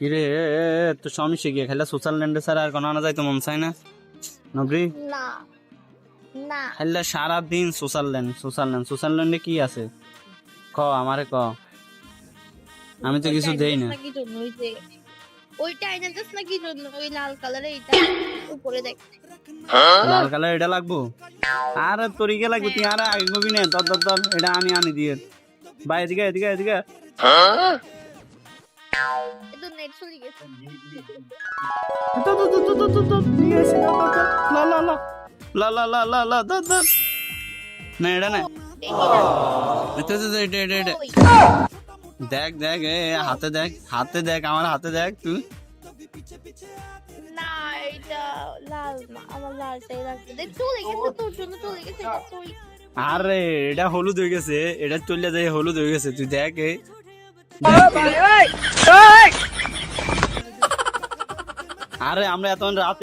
কিরে তো সমস্যা কি খেলা সোশ্যাল ল্যান্ডে স্যার আর কোনো আনা যাইতো মন চায় না নবরি না না খেললে সারাদিন সোশ্যাল ল্যান্ডে কি আছে ক আমারে ক আমি তো কিছু দেই না কি জন্য ওই যে ওইটা আইনা যাস না কি জন্য ওই লাল কালারে এটা উপরে দেখ লাল কালার এটা লাগবো আরে তরিকে লাগবে তুই আর আগে কবি না দর এটা আনি দিয়ে ভাই এদিকে এটা নেট চলে গেছে না এটা না এটা দেখ এ হাতে দেখ আমার হাতে দেখ তুই না এটা লাল না আমার লাল চাই লাগবে দেখ চলে গেছে তোর জন্য চলে গেছে এটা তুই আরে এটা হলুদ হয়ে গেছে এটা চলে যায় হলুদ হয়ে গেছে তুই দেখ আরে আমরা এত রাত